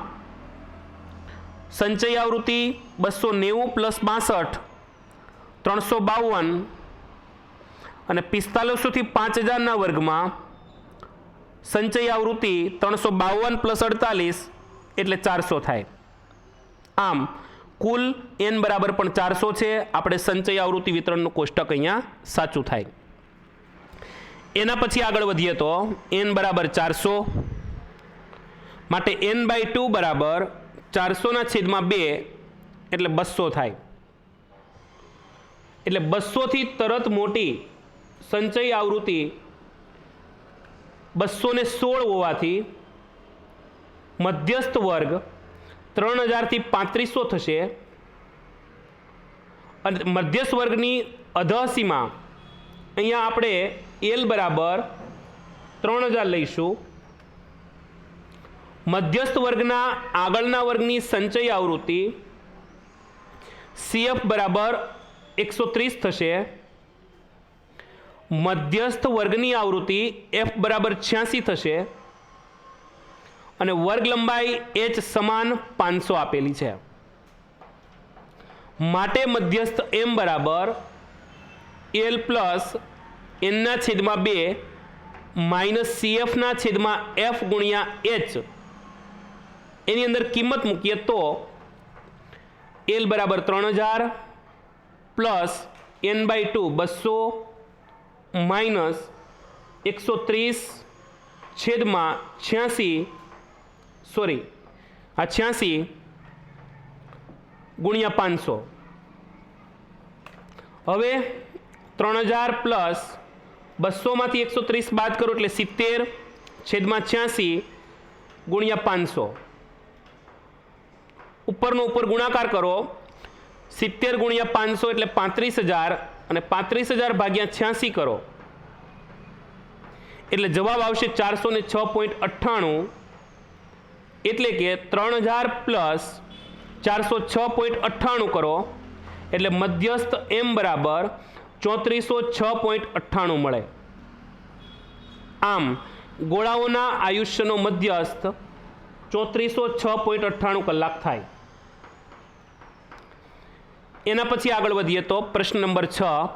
સંચયી આવૃત્તિ 290 પ્લસ 62 352. અને 4500 થી 5000ના વર્ગમાં સંચયી આવૃત્તિ 352 પ્લસ 48 એટલે 400 થાય. આમ કુલ n બરાબર પણ 400 છે. આપણે સંચયી આવૃત્તિ વિતરણનું કોષ્ટક અહીંયા સાચું થાય. એના પછી આગળ વધીએ તો n બરાબર 400 માટે n/2 બરાબર 400/2 એટલે 200 થાય. એટલે 200 થી તરત મોટી સંચયી આવૃત્તિ 216 હોવાથી મધ્યસ્થ વર્ગ 3000 થી 3500 થશે. અને મધ્યસ્થ વર્ગની અધઃસીમા અહીંયા આપણે L બરાબર 3000 લઈશું. મધ્યસ્થ વર્ગના આગળના વર્ગની સંચયી આવૃત્તિ CF બરાબર 130 થશે. મધ્યસ્થ વર્ગની આવૃત્તિ F બરાબર 86 થશે. અને વર્ગ લંબાઈ h સમાન 500 આપેલી છે. માટે મધ્યસ્થ m બરાબર L plus n/2 minus CF/F ગુણ્યા h. એની અંદર કિંમત મૂકીએ તો L બરાબર 3000 પ્લસ n/2 200 માઇનસ 130/86 ગુણ્યા 500. હવે 3000 પ્લસ 200માંથી 130 બાદ કરો એટલે 70/86 ગુણ્યા 500. ઉપરનો ઉપર ગુણાકાર કરો 70 ગુણ્યા 500 એટલે 35000 અને 35000 ભાગ્યા 86 કરો એટલે જવાબ આવશે 406.98, એટલે કે 3000 પ્લસ 406.98 કરો એટલે મધ્યસ્થ m બરાબર 3406.98 મળે. આમ ગોળાઓના આયુષ્યનો મધ્યસ્થ 3406.98 કલાક થાય. એના પછી આગળ વધીએ તો પ્રશ્ન નંબર 6,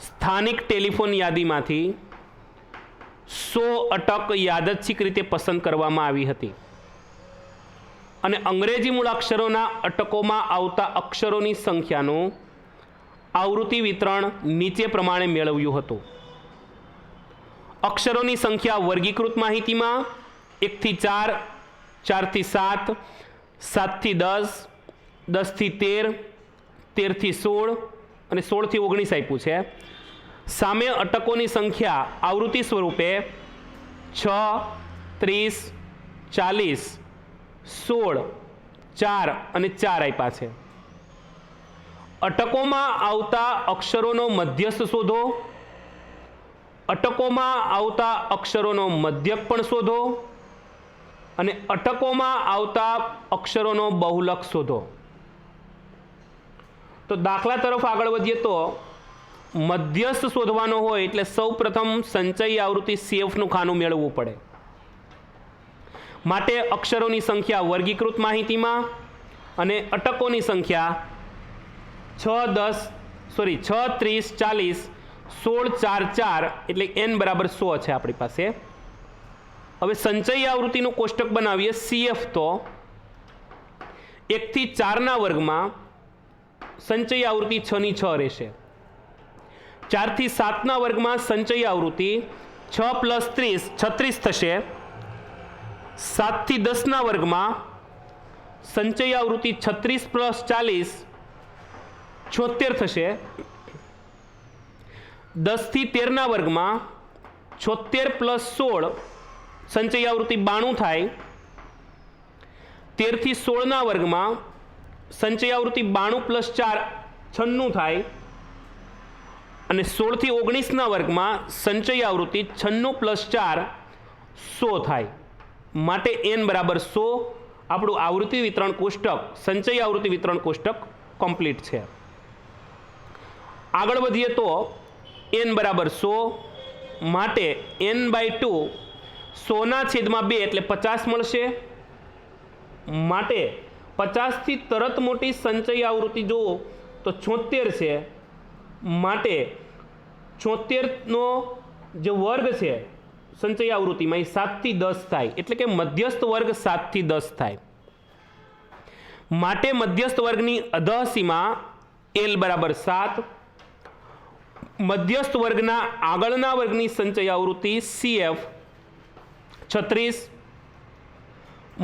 સ્થાનિક ટેલિફોન યાદીમાંથી 100 અટક યાદચ્છિક રીતે પસંદ કરવામાં આવી હતી અને અંગ્રેજી મૂળાક્ષરોના અટકોમાં આવતા અક્ષરોની સંખ્યાનું આવૃત્તિ વિતરણ નીચે પ્રમાણે મેળવ્યું હતું. અક્ષરોની સંખ્યા વર્ગીકૃત માહિતીમાં 1 થી 4, 4 થી 7, 7 થી 10, 10 થી 13, 13 થી 16 અને 16 થી 19 આપ્યું છે. સામે અટકોની સંખ્યા આવૃત્તિ સ્વરૂપે 6, 30, 40, 16, 4 અને 4 આપ્યા છે. અટકોમાં આવતા અક્ષરોનો મધ્યસ્થ શોધો, અટકોમાં આવતા અક્ષરોનો મધ્યક પણ શોધો અને અટકોમાં આવતા અક્ષરોનો બહુલક શોધો. તો દાખલા તરફ આગળ વધીએ તો મધ્યસ્થ શોધવાનો હોય એટલે સૌપ્રથમ સંચયી આવૃત્તિ CFનું ખાનું મેળવવું પડે. માટે અક્ષરોની સંખ્યા વર્ગીકૃત માહિતીમાં અને અટકોની સંખ્યા 6, 30, 40, 16, 4, 4 એટલે n બરાબર 100 છે આપણી પાસે. હવે સંચયી આવૃત્તિનું કોષ્ટક બનાવીએ. CF તો 1 થી 4ના વર્ગમાં સંચયી આવૃત્તિ 6 ની 6 રહેશે. 4 થી 7ના વર્ગમાં સંચયી આવૃત્તિ 6 પ્લસ 30 36 થશે. 7 થી 10ના વર્ગમાં સંચયી આવૃત્તિ 36 પ્લસ 40 76 થશે. 10 થી 13ના વર્ગમાં 76 પ્લસ 16 સંચયી આવૃત્તિ 92 થાય. 13 થી 16ના વર્ગમાં સંચયી આવૃત્તિ 92 પ્લસ 4 96 થાય અને 16 થી 19ના વર્ગમાં સંચયી આવૃત્તિ 96 પ્લસ 4 100 થાય. માટે n બરાબર 100. આપણું આવૃત્તિ વિતરણ કોષ્ટક, સંચયી આવૃત્તિ વિતરણ કોષ્ટક કમ્પ્લીટ છે. આગળ વધીએ તો n બરાબર 100, માટે n/2 100ના છેદમાં 2 એટલે 50 મળશે. માટે 50 થી તરત મોટી સંચયી આવૃત્તિ જુઓ તો 76 છે. માટે 76નો જે વર્ગ છે સંચયી આવૃત્તિમાં એ 7 થી 10 થાય, એટલે કે મધ્યસ્થ વર્ગ 7 થી 10 થાય. માટે મધ્યસ્થ વર્ગની અધઃ સીમા L બરાબર 7. મધ્યસ્થ વર્ગના આગળના વર્ગની સંચયી આવૃત્તિ CF 36.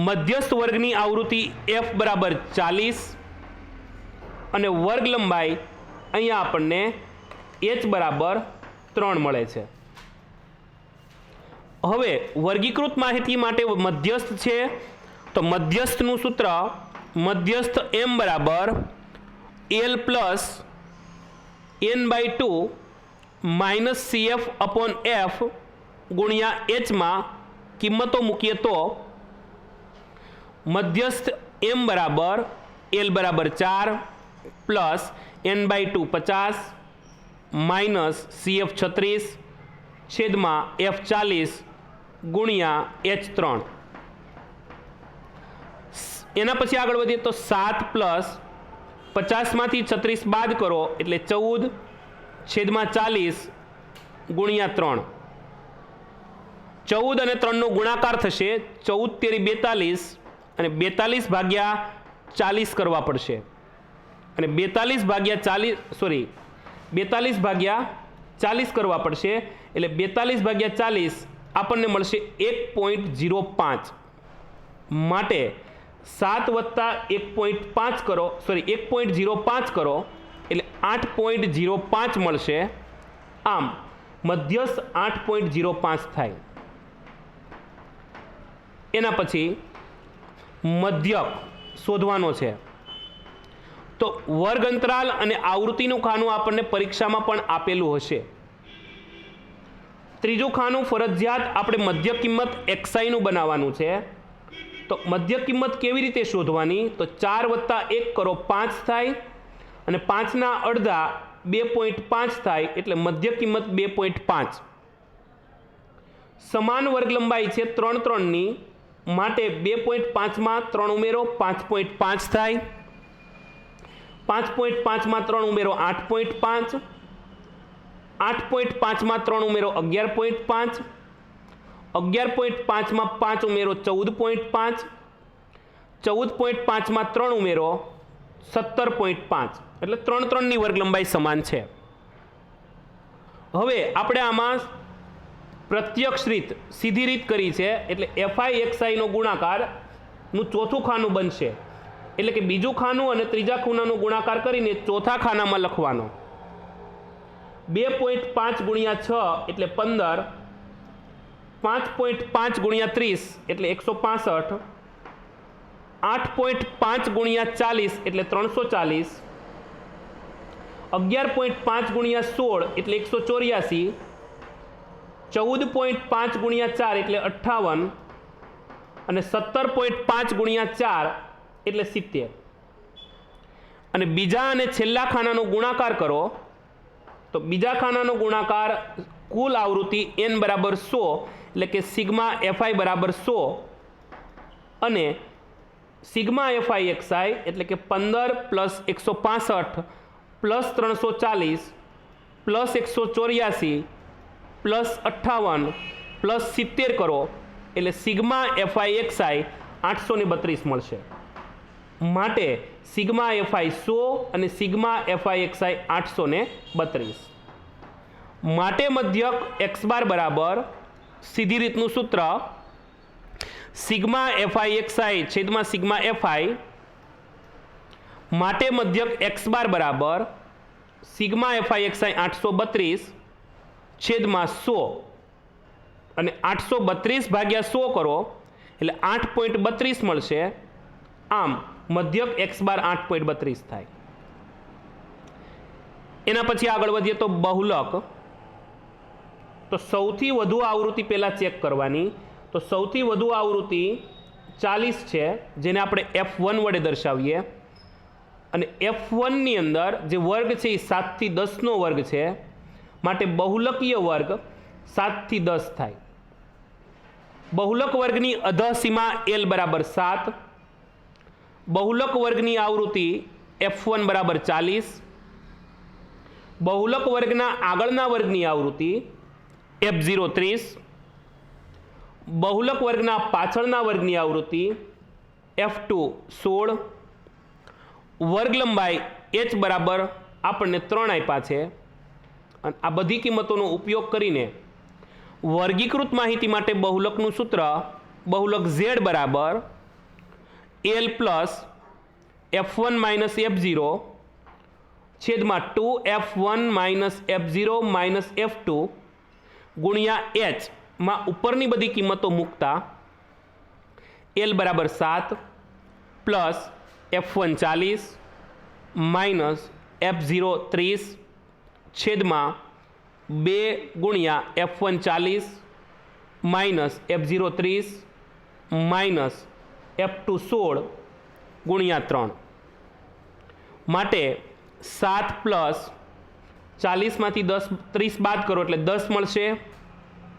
મધ્યસ્થ વર્ગની આવૃત્તિ F બરાબર 40 અને વર્ગ લંબાઈ અહીંયા આપણને h બરાબર 3 મળે છે. હવે વર્ગીકૃત માહિતી માટે મધ્યસ્થ છે તો મધ્યસ્થનું સૂત્ર મધ્યસ્થ m બરાબર L plus n/2 minus CF upon F ગુણ્યા hમાં કિંમતો મૂકીએ તો મધ્યસ્થ m બરાબર L બરાબર 4 પ્લસ n/2 50 માઇનસ CF 36 છેદમાં F 40 ગુણ્યા h3. એના પછી આગળ વધીએ તો 7 પ્લસ 50માંથી 36 બાદ કરો એટલે 14 છેદમાં 40 ગુણ્યા 3. 14 અને 3નો ગુણાકાર થશે. 14 તેરી 42 અને 42 ભાગ્યા 40 કરવા પડશે અને 42 ભાગ્યા 40 કરવા પડશે એટલે 42 ભાગ્યા 40 આપણને મળશે 1.05. માટે 7 વત્તા 1.5 કરો 1.05 કરો એટલે 8.05 મળશે. આમ મધ્યસ્થ 8.05 થાય. એના પછી મધ્યક શોધવાનો છે તો વર્ગ અંતરાલ અને આવૃત્તિનું ખાનું આપણને પરીક્ષામાં પણ આપેલું હશે. ત્રીજું ખાનું ફરજિયાત આપણે મધ્ય કિંમત xi નું બનાવવાનું છે. તો મધ્ય કિંમત કેવી રીતે શોધવાની? તો 4 + 1 કરો 5 થાય અને 5ના અડધા 2.5 થાય એટલે મધ્ય કિંમત 2.5. સમાન વર્ગ લંબાઈ છે 3 3ની માટે 2.5 માં 3 ઉમેરો 5.5 થાય. 5.5 માં 3 ઉમેરો 8.5. 8.5 માં 3 ઉમેરો 11.5. 11.5 માં 5 ઉમેરો 14.5. 14.5 માં 3 ઉમેરો 17.5 એટલે 3 3ની વર્ગ લંબાઈ સમાન છે. હવે આપણે આમાં પ્રત્યક્ષ રીત સીધી રીત કરી છે એટલે fi xi નો ગુણાકારનું ચોથું ખાનું બનશે એટલે કે બીજું ખાનું અને ત્રીજા ખૂણાનો ગુણાકાર કરીને ચોથા ખાનામાં લખવાનો. 2.5 ગુણ્યા 6 એટલે 15. 5.5 ગુણ્યા 30 એટલે 165. 8.5 ગુણ્યા 40 એટલે 340. 11.5 ગુણ્યા 16 એટલે 184. 14.5 ગુણ્યા 4 એટલે 58 અને 17.5 ગુણ્યા 4 એટલે 70. અને બીજા અને છેલ્લા ખાનાનો ગુણાકાર કરો તો બીજા ખાનાનો ગુણાકાર કુલ આવૃત્તિ n બરાબર 100 એટલે કે સિગ્મા fi બરાબર 100 અને સિગ્મા fi xi એટલે કે 15 + 165 + 340 + 184 + 58 + 70 કરો એટલે સિગ્મા fi xi 832 મળશે. માટે સિગ્મા fi 100 અને સિગ્મા fi xi 832. માટે મધ્યક x બાર બરાબર સીધી રીતનું સૂત્ર સિગ્મા fi xi છેદમાં સિગ્મા fi. માટે મધ્યક x બાર બરાબર સિગ્મા fi xi 832 છેદમાં 100 અને 832 ભાગ્યા 100 કરો એટલે 8.32 મળશે. આમ મધ્યક x બાર 8.32 થાય. એના પછી આગળ વધીએ તો બહુલક. તો સૌથી વધુ આવૃત્તિ પહેલાં ચેક કરવાની. તો સૌથી વધુ આવૃત્તિ 40 છે જેને આપણે f1 વડે દર્શાવીએ અને f1ની અંદર જે વર્ગ છે એ 7 થી 10નો વર્ગ છે માટે બહુલકીય વર્ગ 7 થી 10 થાય. બહુલક વર્ગની અધઃસીમા l બરાબર 7. બહુલક વર્ગની આવૃત્તિ f1 બરાબર 40. બહુલક વર્ગના આગળના વર્ગની આવૃત્તિ f0 30. બહુલક વર્ગના પાછળના વર્ગની આવૃત્તિ f2 16. વર્ગ લંબાઈ h બરાબર આપણને 3 આપ્યા છે અને આ બધી કિંમતોનો ઉપયોગ કરીને વર્ગીકૃત માહિતી માટે બહુલકનું સૂત્ર બહુલક z બરાબર l plus f1 minus f0 છેદમાં 2f1 minus f0 minus f2 ગુણ્યા h માં ઉપરની બધી કિંમતો મૂકતા l બરાબર 7 પ્લસ f1 40 માઇનસ f0 30 છેદમાં 2 ગુણ્યા f1 40 minus f0 30 minus f2 16 ગુણ્યા 3. માટે 7 પ્લસ 40માંથી 10 30 બાદ કરો એટલે 10 મળશે.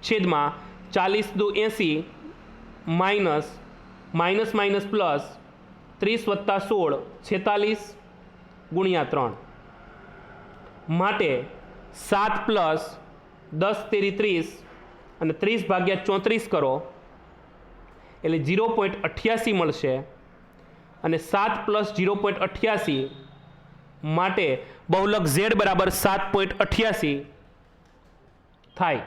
છેદમાં 40 દુ 80 માઇનસ માઇનસ માઇનસ પ્લસ 30 વત્તા 16 46 ગુણ્યા 3. માટે 7 પ્લસ 10 તેરી 30 અને 30 ભાગ્યા 34 કરો એટલે 0.88 મળશે અને 7 પ્લસ 0.88 માટે બહુલક z બરાબર 7.88 થાય.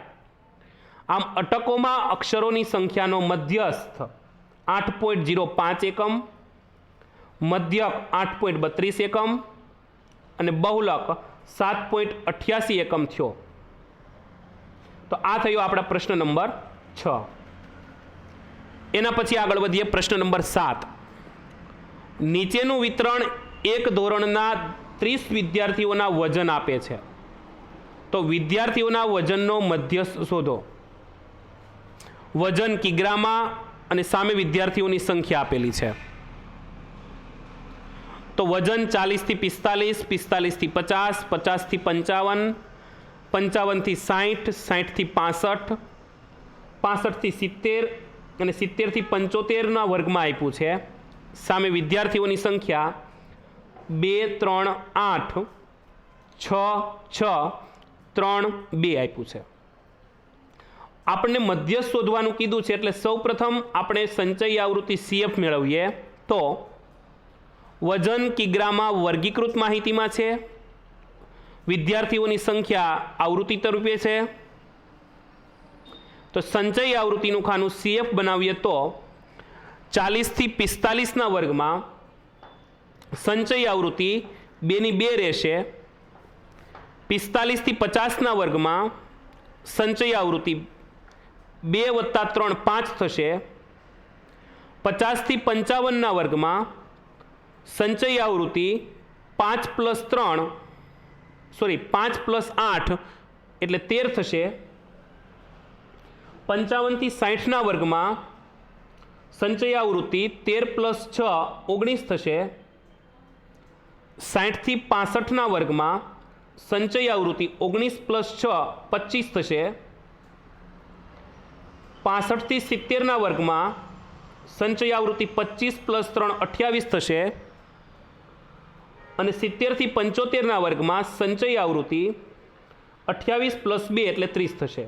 આમ અટકોમાં અક્ષરોની સંખ્યાનો મધ્યસ્થ 8.05 એકમ, મધ્યક 8.32 એકમ અને બહુલક 7.88 એકમ થયો. તો આ થયો આપણા પ્રશ્ન નંબર 6. એના પછી આગળ વધીએ પ્રશ્ન નંબર 7. નીચેનું વિતરણ એક ધોરણના 30 વિદ્યાર્થીઓના વજન આપે છે. તો વિદ્યાર્થીઓના વજનનો મધ્યસ્થ શોધો. વજન કિગ્રામાં અને સામે વિદ્યાર્થીઓની સંખ્યા આપેલી છે. તો વજન 40 થી 45, 45 થી 50, 50 થી 55, 55 થી 60, 60 થી 65, 65 થી 70 અને 70 થી 75 ના વર્ગમાં આપ્યું છે. સામે વિદ્યાર્થીઓની સંખ્યા 2, 3, 8, 6, 6, 3, 2 આપ્યું છે. આપણને મધ્યસ્થ શોધવાનું કીધું છે એટલે સૌપ્રથમ આપણે સંચયી આવૃત્તિ CF મેળવીએ. તો વજન કિગ્રામાં વર્ગીકૃત માહિતીમાં છે, વિદ્યાર્થીઓની સંખ્યા આવૃત્તિ તરીકે છે. તો સંચયી આવૃત્તિનું ખાનું CF બનાવીએ તો 40 થી 45ના વર્ગમાં સંચયી આવૃત્તિ 2 ની 2 રહેશે. 45 થી 50ના વર્ગમાં સંચયી આવૃત્તિ 2 + 3 5 થશે. 50 થી 55ના વર્ગમાં સંચયી આવૃત્તિ 5 + 3 5 + 8 એટલે 13 થશે. 55 થી 60ના વર્ગમાં સંચયી આવૃત્તિ 13 + 6 19 થશે. 60 થી 65ના વર્ગમાં સંચયી આવૃત્તિ 19 + 6 25 થશે. 65 થી 70ના વર્ગમાં સંચયી આવૃત્તિ 25 + 3 28 થશે. અને 70 થી 75ના વર્ગમાં સંચયી આવૃત્તિ 28 + 2 એટલે 30 થશે.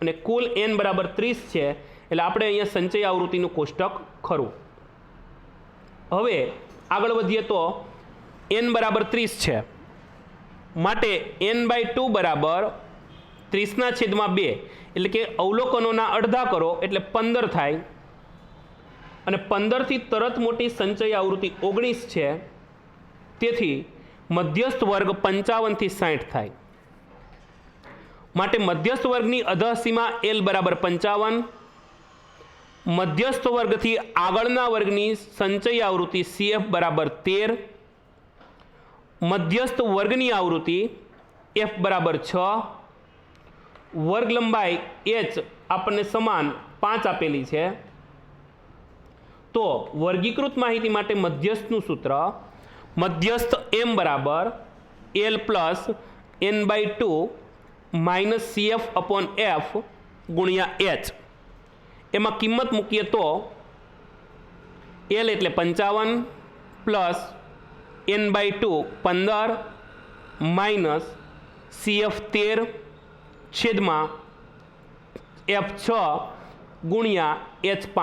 અને કુલ n બરાબર 30 છે એટલે આપણે અહીંયા સંચયી આવૃત્તિનું કોષ્ટક ખરું. હવે આગળ વધીએ તો n બરાબર 30 છે માટે n/2 બરાબર 30/2 એટલે કે અવલોકનોના અડધા કરો એટલે 15 થાય. અને 15 થી તરત મોટી સંચયી આવૃત્તિ 19 છે, તેથી મધ્યસ્થ વર્ગ 55 થી 60 થાય. માટે મધ્યસ્થ વર્ગની અધઃસીમા L બરાબર 55, મધ્યસ્થ વર્ગથી આગળના વર્ગની સંચયી આવૃત્તિ CF બરાબર 13, મધ્યસ્થ વર્ગની આવૃત્તિ F બરાબર 6, વર્ગ લંબાઈ H આપણને સમાન 5 આપેલી છે. તો વર્ગીકૃત માહિતી માટે મધ્યસ્થનું સૂત્ર મધ્યસ્થ M બરાબર L + n/2 - CF/F ગુણ્યા H. એમાં કિંમત મૂકીએ તો L એટલે 55 પ્લસ n/2 15 - CF 13 છેદમાં F6 ગુણ્યા H5.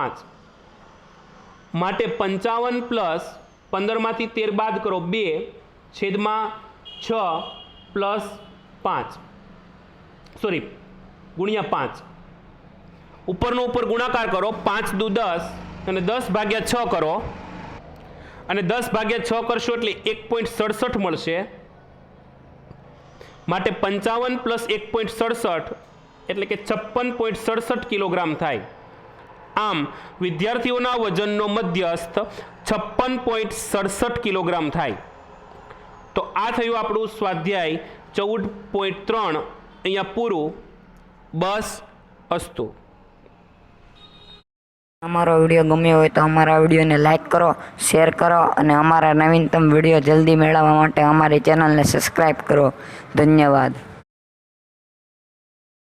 માટે 55 પ્લસ 15માંથી 13 બાદ કરો 2 છેદમાં 6 પ્લસ 5 ગુણ્યા 5. ઉપરનો ઉપર ગુણાકાર કરો, 5 દુ 10 અને 10/6 કરો અને 10/6 કરશો એટલે 1.67 મળશે. માટે 55 + 1.67 એટલે કે 56.67 કિલોગ્રામ થાય. આમ વિદ્યાર્થીઓના વજનનો મધ્યસ્થ 56.67 કિલોગ્રામ થાય. તો આ થયું આપણું સ્વાધ્યાય 14.3 અહીંયા પૂરું. બસ અસ્તુ. અમારો વિડીયો ગમ્યો હોય તો અમારા વિડીયોને લાઈક કરો, શેર કરો અને અમારા નવીનતમ વિડીયો જલ્દી મેળવવા માટે અમારી ચેનલને સબસ્ક્રાઈબ કરો. ધન્યવાદ.